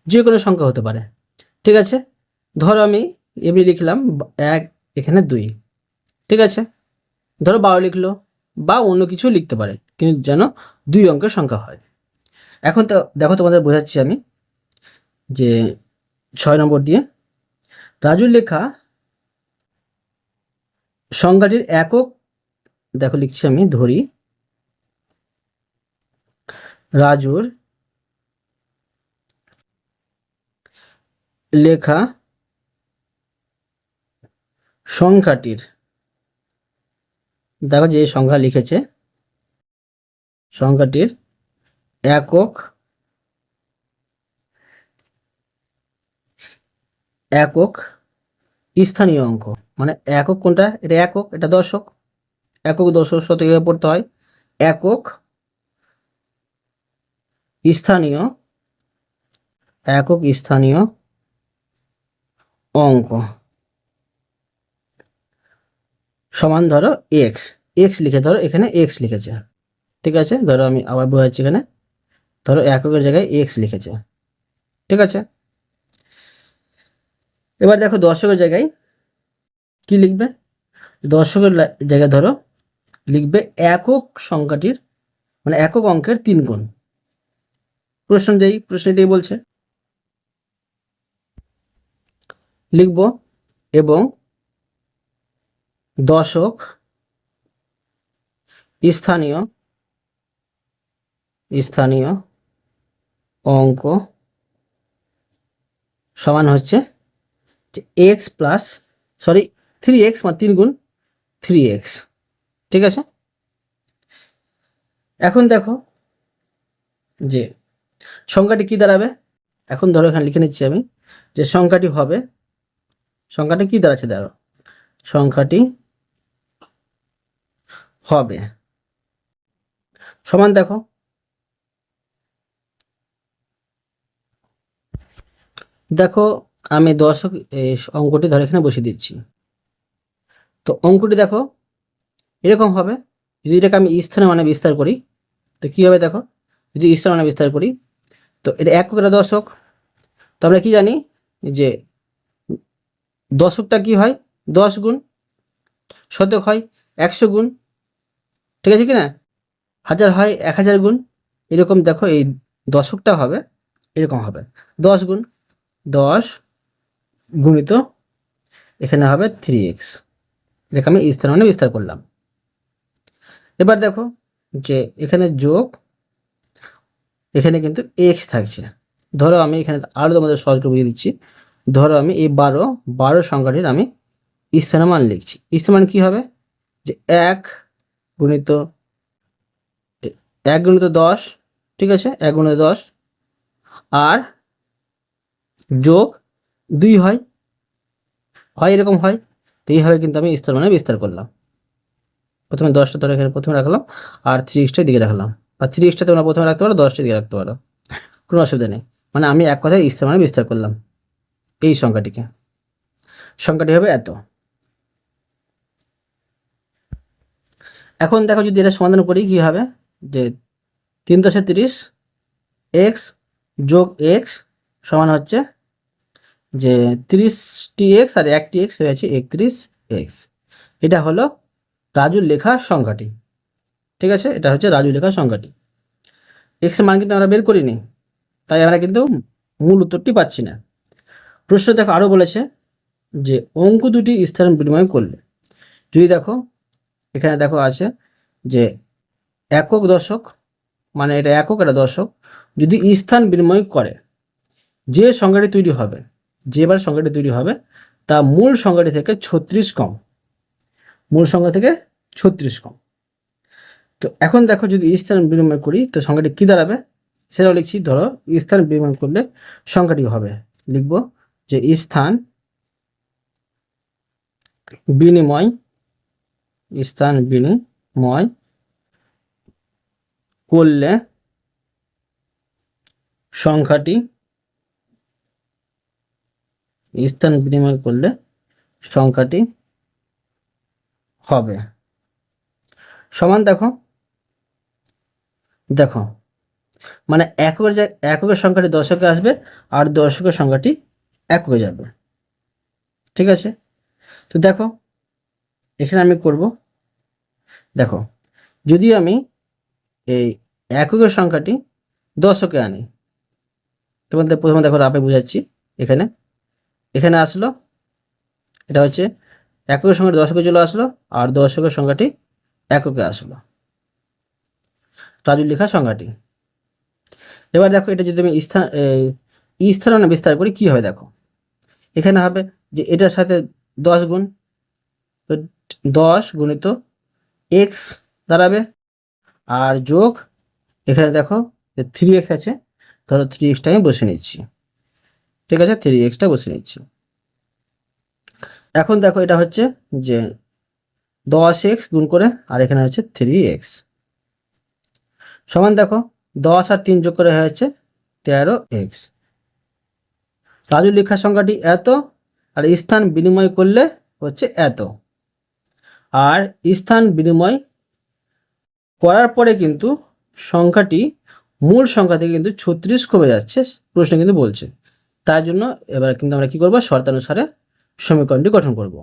যে কোনো সংখ্যা হতে পারে। ঠিক আছে, ধরো আমি এমনি লিখলাম 1, এখানে 2। ঠিক আছে, ধরো 12 লিখলো বা অন্য কিছু লিখতে পারে, কিন্তু যেন দুই অঙ্কের সংখ্যা হয়। এখন তো দেখো তোমাদের বোঝাচ্ছি আমি যে 6 নম্বর দিয়ে রাজুর লেখা সংখ্যাটির একক, দেখো লিখছি আমি, ধরি রাজুর লেখা সংখ্যাটির, দেখো যে সংখ্যা লিখেছে সংখ্যাটির একক একক স্থানীয় অঙ্ক, মানে একক কোনটা, এটা একক, এটা দশক। একক দশক শতকে পড়তে হয়। একক স্থানীয় অঙ্ক সমান ধরো এক্স। এক্স লিখে ধরো এখানে এক্স লিখেছে। ঠিক আছে, ধরো আমি আবার বোঝাচ্ছি, এখানে ধরো এককের জায়গায় এক্স লিখেছে। ঠিক আছে, এবার দেখো দশকের জায়গায় কি লিখবে, দশকের জায়গায় ধরো লিখবে একক সংখ্যাটির, মানে একক অঙ্কের 3 গুণ। প্রশ্ন এটাই বলছে, লিখব এবং দশক স্থানীয় অঙ্ক সমান হচ্ছে যে এক্স প্লাস 3x, মানে 3 গুণ 3x। ঠিক আছে, এখন দেখো যে সংখ্যাটি কি দাঁড়াবে। এখন ধরো এখানে লিখে নিচ্ছি আমি যে সংখ্যাটি কি দাঁড়াচ্ছে, দেখো সংখ্যাটি হবে সমান, দেখো আমি দশক অঙ্কটি ধরে এখানে বসিয়ে দিচ্ছি। তো অঙ্কটি দেখো এরকম হবে। যদি এটাকে আমি স্থানে মানে বিস্তার করি তো কি হবে, দেখো যদি স্থানে মানে বিস্তার করি তো এটা একক, এটা দশক। তো আমরা কি জানি যে দশকটা কি হয়, 10 গুণ, শতক হয় 100 গুণ। ঠিক আছে কি না, হাজার হয় 1000 গুণ। এরকম দেখো এই দশকটা হবে এরকম হবে 10 গুণ, 10 গুণিত এখানে হবে 3x। এটাকে আমি স্থান মানে বিস্তার করলাম। এবার দেখো যে এখানে যোগ, এখানে কিন্তু এক্স থাকছে। ধরো আমি এখানে আরও তোমাদের সহজ করে বুঝিয়ে দিচ্ছি। ধরো আমি এই 12 সংখ্যাটির আমি স্থানের মান লিখছি। স্থানের মান কী হবে, যে 1 গুণিত 10। ঠিক আছে, 1 গুণিত 10 আর যোগ 2 হয় এরকম হয়। তো এইভাবে কিন্তু আমি স্থান মানে বিস্তার করলাম। প্রথমে 10টা ধরে এখানে প্রথমে রাখলাম আর 3xটা দিকে রাখলাম, আর 3xটা তোমরা প্রথমে রাখতে পারো, 10টা দিকে রাখতে পারো, কোনো অসুবিধা নেই। মানে আমি এক কথায় স্থান মানে বিস্তার করলাম এই সংখ্যাটি হবে এত। এখন দেখো যদি এটা সমাধান করি কি হবে, যে 3 × 30 এক্স যোগ এক্স সমান হচ্ছে যে 30টি এক্স আর 1টি এক্স হয়েছে 31x। এটা হলো রাজুর লেখা সংখ্যাটি। ঠিক আছে, এটা হচ্ছে রাজুর লেখা সংখ্যাটি। এক্সের মান কিন্তু আমরা বের করিনি, তাই আমরা কিন্তু মূল উত্তরটি পাচ্ছি না। প্রশ্ন দেখো আরও বলেছে যে অঙ্ক দুটি স্থান বিনিময় করলে, যদি দেখো এখানে দেখো আছে যে একক দশক, মানে এটা একক, এটা দশক, যদি স্থান বিনিময় করে যে সংখ্যাটি তৈরি হবে, যেবার সংখ্যাটি তৈরি হবে তা মূল সংখ্যাটি থেকে 36 কম, মূল সংখ্যা থেকে 36 কম। তো এখন দেখো যদি স্থান বিনিময় করি তো সংখ্যাটি কী দাঁড়াবে সেটাও লিখছি। ধরো স্থান বিনিময় করলে সংখ্যাটি হবে, লিখব যে স্থান বিনিময় করলে সংখ্যাটি হবে সমান, দেখো দেখো মানে এককের সংখ্যাটি দশকে আসবে আর দশকের সংখ্যাটি এককে যাবে। ঠিক আছে, তো দেখো এখানে আমি করব, দেখো যদি আমি এই এককের সংখ্যাটি দশকে আনি, তোমাদের প্রথমে দেখো রাপে বুঝাচ্ছি। এখানে এখানে আসলো, এটা হচ্ছে এককের সংখ্যাটি দশকে চলে আসলো আর দশকের সংখ্যাটি এককে আসলো, রাজুর লেখা সংখ্যাটি। এবার দেখো এটা যদি আমি স্থানান্তর বিস্তার করি কি হবে, দেখো এখানে হবে যে এটার সাথে 10 গুণ, তো 10 গুণিত এক্স দাঁড়াবে, আর যোগ এখানে দেখো 3x আছে, ধরো 3xটা আমি বসে নিচ্ছি। ঠিক আছে, 3xটা বসে নিচ্ছি। এখন দেখো এটা হচ্ছে যে 10x গুণ করে আর এখানে হচ্ছে 3x সমান, দেখো 10 আর 3 যোগ করে হয়েছে 13x। রাজুর লেখা সংখ্যাটি এত, আর স্থান বিনিময় করলে হচ্ছে এত। আর স্থান বিনিময় করার পরে কিন্তু সংখ্যাটি মূল সংখ্যা থেকে কিন্তু 36 কমে যাচ্ছে, প্রশ্ন কিন্তু বলছে। তার জন্য এবার কিন্তু আমরা কি করব, শর্তানুসারে সমীকরণটি গঠন করব।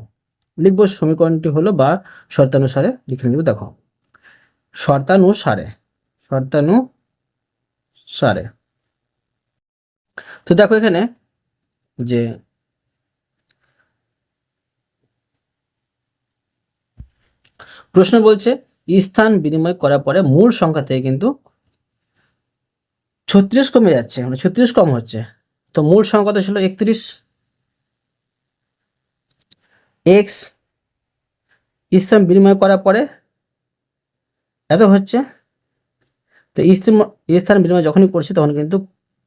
লিখব সমীকরণটি হলো বা শর্তানুসারে লিখে নেব। দেখো শর্তানুসারে, তো দেখো এখানে যে প্রশ্ন বলছে স্থান বিনিময় করার পরে মূল সংখ্যা থেকে কিন্তু 36 কমে যাচ্ছে, মানে 36 কম হচ্ছে। তো মূল সংখ্যা তো ছিল 31, এক্স স্থান বিনিময় করার পরে এত হচ্ছে। তো স্থান বিনিময় যখনই করছি তখন কিন্তু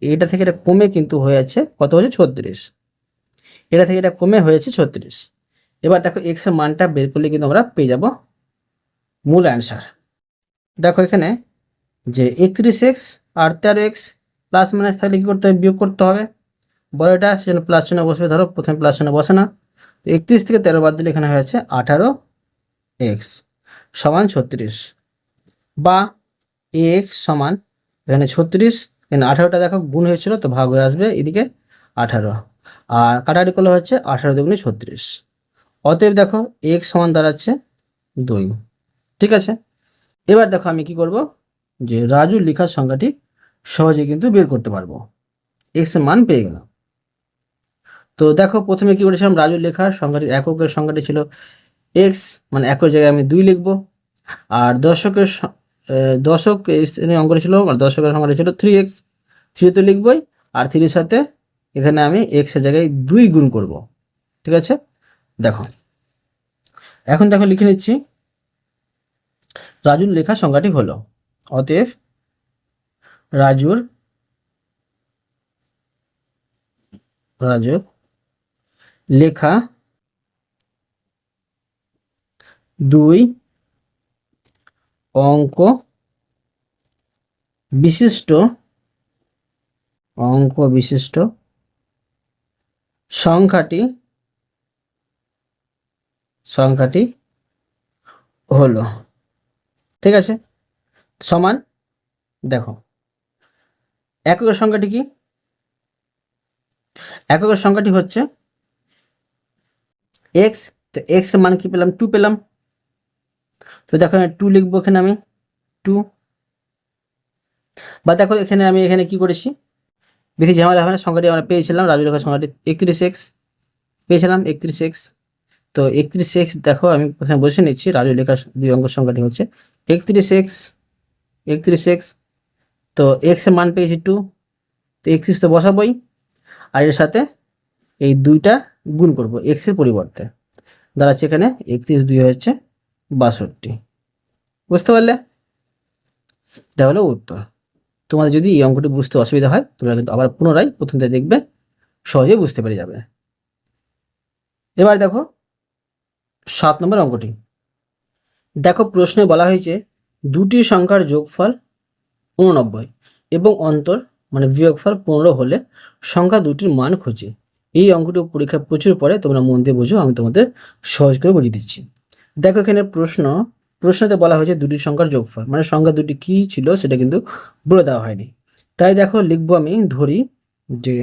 এটা থেকে এটা কমে কিন্তু হয়ে যাচ্ছে কত হচ্ছে 36, এটা থেকে এটা কমে হয়েছে 36। এবার দেখো এক্স এর মানটা বের করলে কিন্তু আমরা পেয়ে যাব মূল অ্যান্সার। দেখো এখানে যে 31x আর 13x প্লাস মাইনাস থাকলে কী করতে হবে, বিয়োগ করতে হবে। বড়টা সেজন্য প্লাস চিহ্ন বসবে, ধরো প্রথমে প্লাস চিহ্ন বসে না, তো 31 থেকে 13 বাদ দিলে এখানে হয়েছে 18x সমান 36, বা x সমান এখানে 36, এখানে 18টা দেখো গুণ হয়েছিল তো ভাগ হয়ে আসবে এদিকে 18, আর কাটাকাটি করলে হচ্ছে 18 দুগুণে 36। অতএব দেখো x সমান দাঁড়াচ্ছে 2। ঠিক আছে, এবার দেখো আমি কি করব, যে রাজুর লেখার সংখ্যাটি সহজে কিন্তু বের করতে পারবো। এক্স এর মান পেয়ে গেলাম। তো দেখো প্রথমে কি করেছিলাম, রাজুর লেখার সংখ্যাটি এককের সংখ্যাটি ছিল এক্স, মানে একের জায়গায় আমি 2 লিখব। আর দশক স্থানীয় অঙ্কটি ছিল, মানে দশকের সংখ্যাটি ছিল 3x, 3 তো লিখবই, আর 3 এর সাথে এখানে আমি এক্স এর জায়গায় 2 গুণ করব। ঠিক আছে, দেখো এখন দেখো লিখে নিচ্ছি, রাজুর লেখা সংখ্যাটি হলো, অতএব রাজুর লেখা 2 অঙ্ক বিশিষ্ট সংখ্যাটি হলো। ঠিক আছে, সমান, দেখো এককের সংখ্যাটি কি, এককের সংখ্যাটি হচ্ছে x, তো x এর মান কি পেলাম, 2 পেলাম। তো দেখো 2 লিখবো এখানে আমি 2, বা দেখো এখানে আমি এখানে কি করেছি, বেশি ঝামেলা হবে না, সংখ্যাটি আমরা পেয়েছিলাম রাজুর লেখার সংখ্যাটি 31x পেয়েছিলাম, 31x। তো 31x দেখো আমি প্রথমে বসে নিচ্ছি, রাজুর লেখার 2 অঙ্কের সংখ্যাটি হচ্ছে 31x। তো x এর মান পেয়েছি 2, তো 31 তো বসাবই, আর এর সাথে এই 2টা গুণ করব x এর পরিবর্তে, দাঁড়াচ্ছে এখানে 31 2 হচ্ছে 62। বুঝতে পারলে, এটা হলো উত্তর। তোমাদের যদি এই অঙ্কটি বুঝতে অসুবিধা হয় তোমরা কিন্তু আবার পুনরায় প্রথম থেকে দেখবে, সহজেই বুঝতে পেরে যাবে। এবার দেখো 7 নম্বর অঙ্কটি। দেখো প্রশ্নে বলা হয়েছে দুটি সংখ্যার যোগফল 89 এবং অন্তর মানে বিয়োগফল 15 হলে সংখ্যা দুটির মান খুঁজে। এই অঙ্কটি পরীক্ষা প্রচুর পরে, তোমরা মন দিয়ে বুঝো, আমি তোমাদের সহজ করে বুঝিয়ে দিচ্ছি। দেখো এখানে প্রশ্ন প্রশ্নতে বলা হয়েছে দুটি সংখ্যার যোগফল, মানে সংখ্যা দুটি কি ছিল সেটা কিন্তু বলে দেওয়া হয়নি। তাই দেখো লিখবো, আমি ধরি যে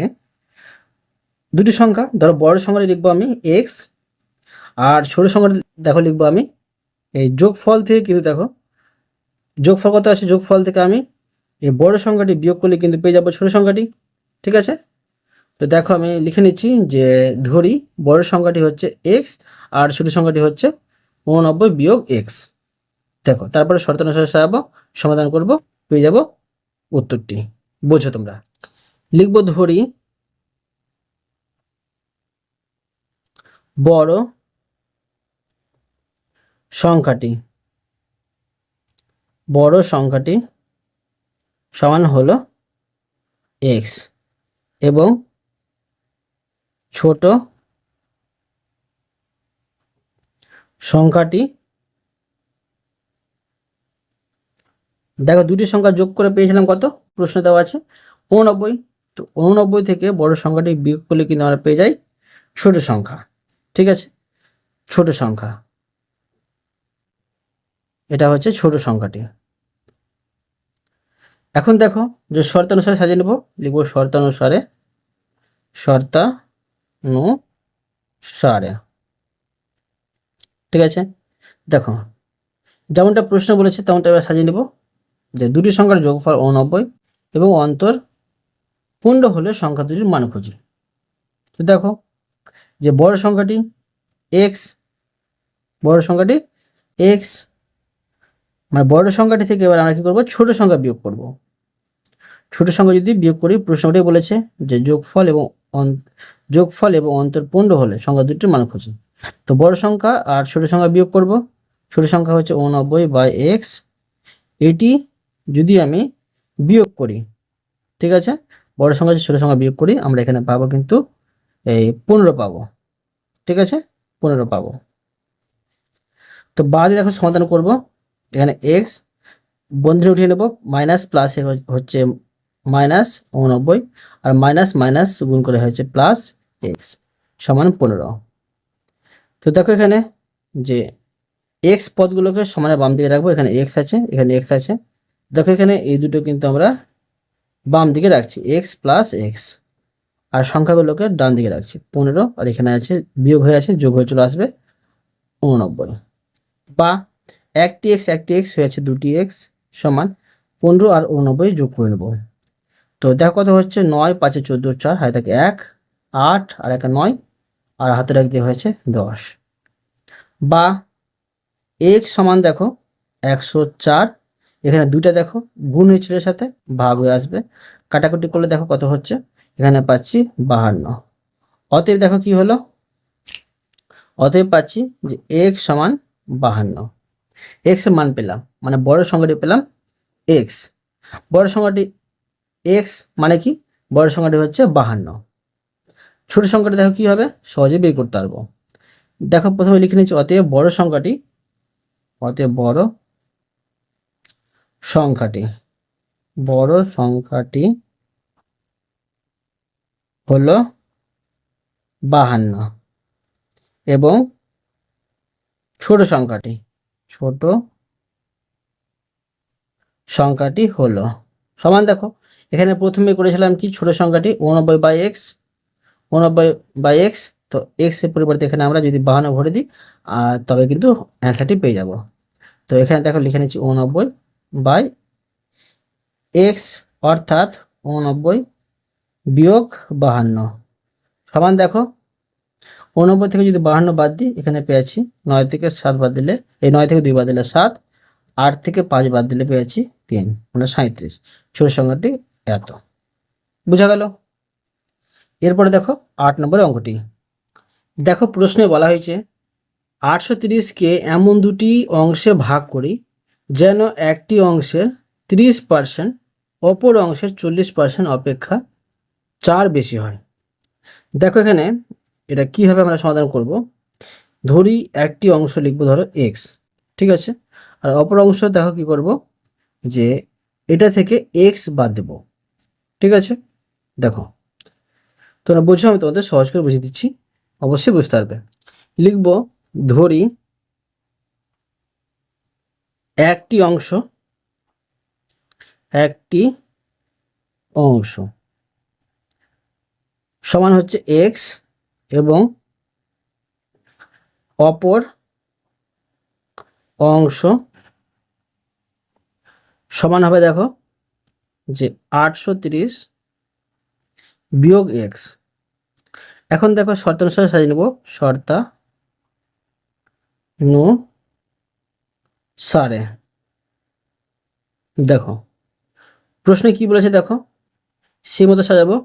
দুটি সংখ্যা, ধরো বড় সংখ্যাটি লিখবো আমি এক্স, আর ছোট সংখ্যাটি দেখো লিখবো আমি এই যোগফল থেকে, কিন্তু দেখো যোগফল কত আছে, যোগফল থেকে আমি এই বড় সংখ্যাটি বিয়োগ করলে কিন্তু পেয়ে যাবো ছোট সংখ্যাটি। ঠিক আছে, তো দেখো আমি লিখে নিচ্ছি যে ধরি বড় সংখ্যাটি হচ্ছে এক্স আর ছোট সংখ্যাটি হচ্ছে 89 বিয়োগ এক্স। দেখো তারপরে শর্ত অনুসারে সাজাবো, সমাধান করব, পেয়ে যাব উত্তরটি। বোঝো তোমরা। লিখবো ধরি বড় সংখ্যাটি সমান হলো এক্স এবং ছোট সংখ্যাটি, দেখো দুটি সংখ্যা যোগ করে পেয়েছিলাম কত, প্রশ্ন দেওয়া আছে 89। তো 89 থেকে বড় সংখ্যাটি বিয়োগ করলে কিন্তু আমরা পেয়ে যাই ছোট সংখ্যা। ঠিক আছে, ছোট সংখ্যা, এটা হচ্ছে ছোট সংখ্যাটি। এখন দেখো যে শর্তানুসারে সাজিয়ে নেব, লিখবো শর্তানুসারে, ঠিক আছে। দেখো যেমনটা প্রশ্ন বলেছে তেমনটা এবার সাজিয়ে নেব, যে দুটি সংখ্যার যোগফল 89 এবং অন্তর পূর্ণ হলে সংখ্যা দুটির মান খুঁজি। তো দেখো যে বড় সংখ্যাটি এক্স, মানে বড় সংখ্যাটি থেকে এবার আমরা কি করব, ছোট সংখ্যা বিয়োগ করব। ছোট সংখ্যা যদি বিয়োগ করি, প্রশ্নটাই বলেছে যে যোগফল এবং অন্তর পূর্ণ হলে সংখ্যা দুটির মান খুঁজি। তো বড় সংখ্যা আর ছোট সংখ্যা বিয়োগ করব। ছোট সংখ্যা হচ্ছে 89/x, এটি যদি আমি বিয়োগ করি, ঠিক আছে, বড় সংখ্যা ছোট সংখ্যা বিয়োগ করি, আমরা এখানে পাবো কিন্তু এই 15 পাবো। ঠিক আছে, 15 পাবো। তো বাদে দেখো সমাধান করব, এখানে এক্স বন্ধনী উঠিয়ে নেব, মাইনাস প্লাস হচ্ছে -89 আর মাইনাস মাইনাস গুণ করে হয়েছে প্লাস এক্স সমান 15। তো দেখো এখানে যে এক্স পদগুলোকে সমানে বাম দিকে রাখবো, এখানে এক্স আছে, এখানে এক্স আছে। দেখো এখানে এই দুটো কিন্তু আমরা বাম দিকে রাখছি, এক্স প্লাস এক্স, আর সংখ্যাগুলোকে ডান দিকে রাখছি 15, আর এখানে আছে বিয়োগ হয়ে আছে, যোগ হয়ে চলে আসবে 89, বা একটি এক্স হয়েছে 2টি এক্স সমান 15 আর 89 যোগ করে নেব। তো দেখো কত হচ্ছে, 9 5 14 4 হাতে থাকে 1 8 আর 1 9 আর হাতে রাখ দিয়ে হয়েছে 10, বা এক্স সমান দেখো 104, এখানে দুইটা দেখো গুণ হয়েছিল এর সাথে, ভাগ হয়ে আসবে, কাটাকুটি করলে দেখো কত হচ্ছে, এখানে পাচ্ছি 52। অতএব দেখো কি হলো, অতএব পাচ্ছি যে এক্স সমান 52। এক্স এর মান পেলাম, মানে বড় সংখ্যাটি পেলাম এক্স, বড় সংখ্যাটি এক্স মানে কি, বড় সংখ্যাটি হচ্ছে 52। ছোট সংখ্যাটি দেখো কি হবে, সহজে বের করতে পারবো। দেখো প্রথমে লিখে নিচ্ছি, অতএব বড় সংখ্যাটি হলো 52 এবং ছোট সংখ্যাটি হলো সমান, দেখো এখানে প্রথমে করেছিলাম কি, ছোট সংখ্যাটি 89/x, তো x এর পরিবর্তে এখানে আমরা যদি 52 ভরে দিই তবে কিন্তু অ্যান্সারটি পেয়ে যাব। তো এখানে দেখো লিখে নিচ্ছি 89/x অর্থাৎ 89 বিয়োগ 52 সমান, দেখো 89 থেকে যদি 52 বাদ দিই, এখানে পেয়েছি 9 থেকে 7 বাদ দিলে, এই 9 থেকে 2 বাদ দিলে 7, 8 থেকে 5 বাদ দিলে পেয়েছি 3, মানে 37। ছোট সংখ্যাটি এত। বুঝা গেল? এরপরে দেখো 8 নম্বরের অঙ্কটি। দেখো প্রশ্নে বলা হয়েছে 830কে এমন দুটি অংশে ভাগ করি যেন একটি অংশের 30% অপর অংশের 40% অপেক্ষা 4 বেশি হয়। দেখো এখানে এটা কীভাবে আমরা সমাধান করব, ধরি একটি অংশ লিখবো ধরো এক্স, ঠিক আছে, আর অপর অংশ দেখো কি করব, যে এটা থেকে এক্স বাদ দেব। ঠিক আছে, দেখো তোমরা বুঝো, আমি তোমাদের সহজ করে বুঝিয়ে দিচ্ছি, অবশ্যই বুঝতে পারবে। লিখব ধরি একটি অংশ সমান হচ্ছে এক্স এবং অপর অংশ সমান হবে দেখো যে 830 বিয়োগ এক্স। এখন দেখো শর্তানুসারে সাজিয়ে নেব, শর্তানুসারে। দেখো প্রশ্নে কি বলেছে, দেখো সেই মতো সাজাবো।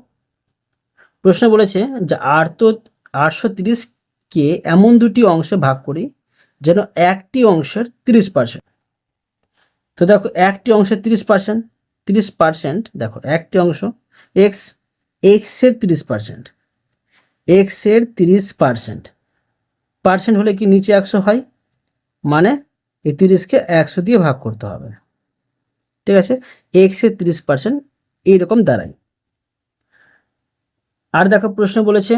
প্রশ্নে বলেছে যে 830কে এমন দুটি অংশে ভাগ করি যেন একটি অংশের 30%। তো দেখো একটি অংশের 30%, দেখো একটি অংশ এক্সের 30%, এক্সের 30% পার্সেন্ট হলে কি নিচে 100 হয়, মানে এই 30কে 100 দিয়ে ভাগ করতে হবে। ঠিক আছে, এক্সের 30% এইরকম দাঁড়ায়। আর দেখো প্রশ্ন বলেছে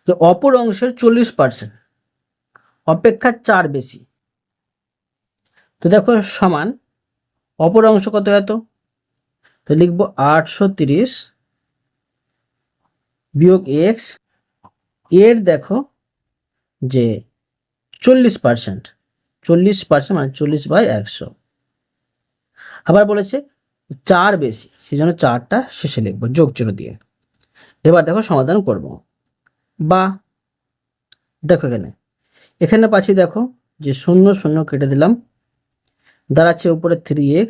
যে অপর অংশের 40% অপেক্ষা 4 বেশি। তো দেখো সমান অপর অংশ কত এত, তো লিখবো 830 বিয়োগ এক্স এর দেখো যে 40%, 40% মানে 40/100। আবার বলেছে 4 বেশি, সেই জন্য 4টা শেষে লিখবো যোগ চিহ্ন দিয়ে। এবার দেখো সমাধান করব। বা দেখো এখানে পাচ্ছি দেখো যে 0 0 কেটে দিলাম, দাঁড়াচ্ছে উপরে 3x,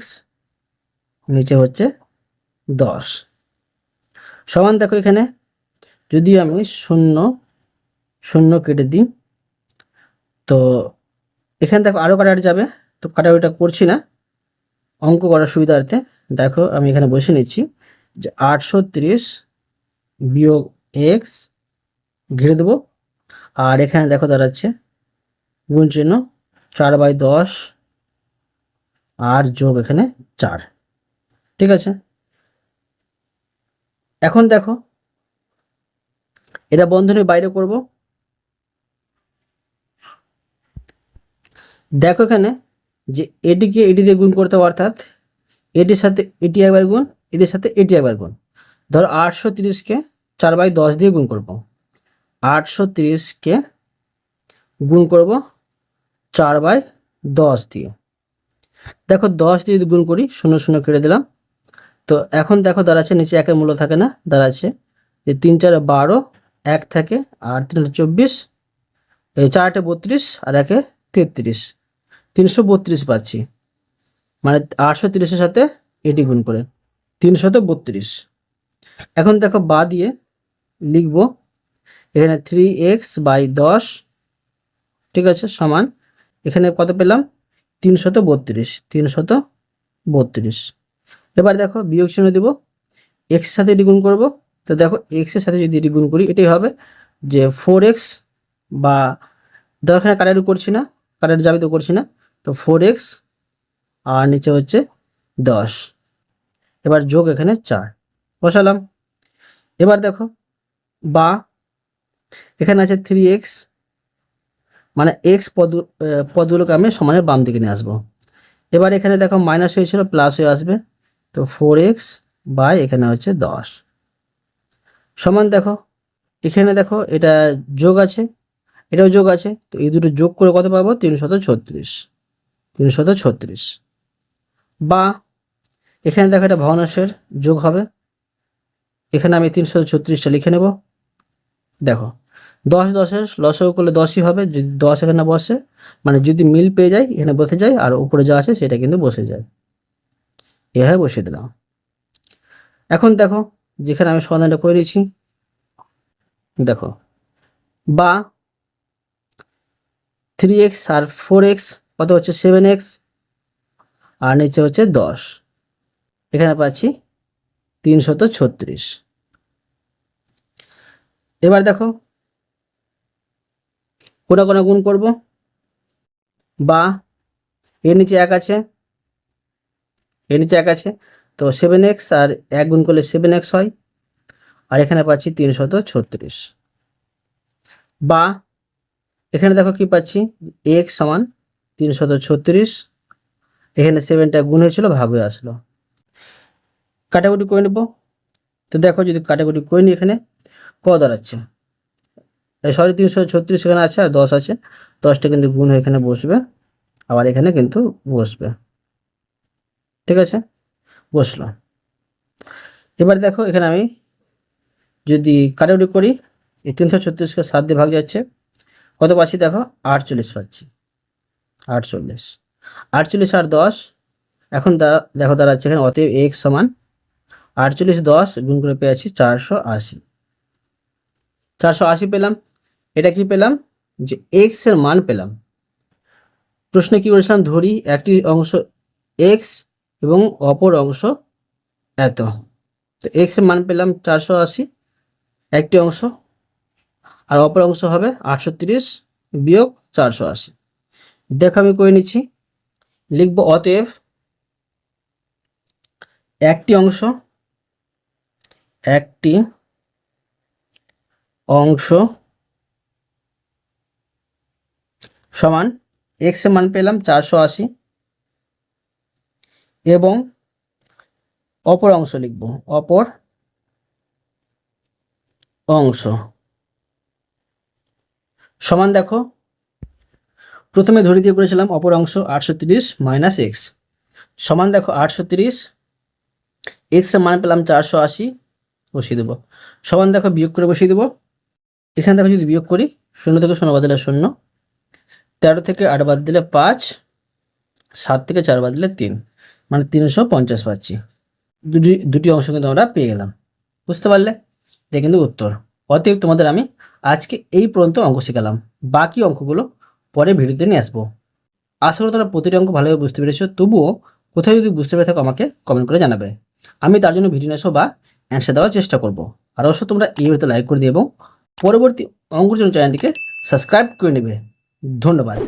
নিচে হচ্ছে 10 সমান। দেখো এখানে যদি আমি 0 0 কেটে দিই, তো এখানে দেখো আরও কাটাকাটি যাবে, তো কাটাকাটিটা করছি না অঙ্ক করার সুবিধার্থে। দেখো আমি এখানে বসে নিচ্ছি যে 830 বিয়োগ এক্স ঘিরে দেবো, আর এখানে দেখো দাঁড়াচ্ছে গুণ চিহ্ন 4/10 আর যোগ এখানে 4। ঠিক আছে, এখন দেখো এটা বন্ধনীর বাইরে করব। দেখো এখানে যে এটিকে এটি দিয়ে গুণ করতে হবে, অর্থাৎ এটির সাথে এটি একবার গুণ, এটির সাথে এটি একবার গুণ। ধরো 830কে 4/10 দিয়ে গুণ করব, 830কে গুণ করব 4/10 দিয়ে। দেখো 10 দিয়ে যদি গুণ করি 0 0 কেটে দিলাম, তো এখন দেখো দাঁড়াচ্ছে নিচে একের মূল্য থাকে না, দাঁড়াচ্ছে যে 3 4 12, 1 থাকে আর 3 24, এই 4 32 আর 1 33, 332 পাচ্ছি, মানে 830-এর সাথে এটি গুণ করে 332। এখন দেখো বা দিয়ে লিখব এখানে 3x/10, ঠিক আছে, সমান এখানে কত পেলাম 332। এবার দেখো বিয়োগ চিহ্ন দেব, এক্সের সাথে এটি গুণ করব। তো দেখো এক্সের সাথে যদি এটি গুণ করি এটাই হবে যে 4x, বা দেখো এখানে কাটাকাটি করছি না, কাটাকাটি যাবে তো করছি না, তো 4x আর নিচে হচ্ছে 10, এবার যোগ এখানে 4 বসালাম। এবার দেখো বা এখানে আছে 3x, মানে এক্স পদগুলোকে আমি সমানের বাম দিকে নিয়ে আসবো। এবার এখানে দেখো মাইনাস হয়েছিল প্লাস হয়ে আসবে, তো 4x বাই এখানে হচ্ছে 10 সমান। দেখো এখানে দেখো এটা যোগ আছে, এটাও যোগ আছে, তো এই দুটো যোগ করে কত পাবো 336। বা এখানে দেখো এটা ভগ্নাংশের যোগ হবে, এখানে আমি 336টা লিখে নেব। দেখো 10 10-এর লসাগু করলে 10ই হবে, যদি 10 এখানে বসে মানে যদি মিল পেয়ে যায় এখানে বসে যায়, আর উপরে যা আছে সেটা কিন্তু বসে যায়, এভাবে বসিয়ে দিলাম। এখন দেখো যেখানে আমি সমাধানটা করে নিয়েছি, দেখো বা 3x আর 4x কত হচ্ছে 7x, আর নিচে হচ্ছে 10, এখানে পাচ্ছি 336। এবার দেখো কোনা কোনা গুণ করব, বা এর নিচে 1 আছে, এর নিচে 1 আছে, তো 7x আর 1 গুণ করলে 7x হয়, আর এখানে পাচ্ছি 336। বা এখানে দেখো কি পাচ্ছি x সমান 336, এখানে 7টা গুণ হয়েছিল, ভাগ হয়ে আসলো। কাটাকুটি করে নেব। তো দেখো যদি কাটাকুটি করে নিই, এখানে কত দাঁড়াচ্ছে, সরি 336 এখানে আছে আর 10 আছে, 10টা কিন্তু গুণ হয়ে এখানে বসবে, আবার এখানে কিন্তু বসবে। ঠিক আছে, বসলো। এবার দেখো এখানে আমি যদি কাটাকুটি করি, এই 336কে 7 দিয়ে ভাগ যাচ্ছে, কত পাচ্ছি দেখো 48 পাচ্ছি, 48, 48 আর 10 এখন দেখো দাঁড়াচ্ছে এখানে, অতএব x সমান 48 10 গুণ করে পেয়েছি 480, 480 পেলাম। এটা কি পেলাম, যে x এর মান পেলাম। প্রশ্নে কি বলেছিলাম, ধরি একটি অংশ x এবং অপর অংশ এত, তো x এর মান পেলাম 480 একটি অংশ, আর অপর অংশ হবে 830 বিয়োগ 480। দেখো আমি করে নিচ্ছি, লিখব অতএব একটি অংশ সমান x এর মান পেলাম 480 এবং অপর অংশ লিখব, অপর অংশ সমান, দেখো প্রথমে ধরে দিয়ে করেছিলাম অপর অংশ 830 মাইনাস এক্স সমান, দেখো 830, এক্স এর মান পেলাম 480, বসিয়ে দেবো, সমান দেখো বিয়োগ করে বসিয়ে দেবো। এখানে দেখো যদি বিয়োগ করি, 0 থেকে 0 বাদ দিলে 0, 13 থেকে 8 বাদ দিলে 5, 7 থেকে 4 বাদ দিলে 3, মানে 350 পাচ্ছি। দুটি অংশ কিন্তু আমরা পেয়ে গেলাম। বুঝতে পারলে, এটা কিন্তু উত্তর। অতএব তোমাদের আমি আজকে এই পর্যন্ত অঙ্ক শেখালাম, বাকি অঙ্কগুলো পরে ভিডিওতে নিয়ে আসবো। আশা করি তোমরা প্রতিটি অঙ্ক ভালোভাবে বুঝতে পেরেছো। তবুও কোথায় যদি বুঝতে পেরে থাকো আমাকে কমেন্ট করে জানাবে, আমি তার জন্য ভিডিও নিয়ে আসবো বা অ্যান্সার দেওয়ার চেষ্টা করব। আর অবশ্যই তোমরা এই ভিডিওতে লাইক করে দিও এবং পরবর্তী অঙ্কের জন্য চ্যানেলটিকে সাবস্ক্রাইব করে নেবে। ধন্যবাদ।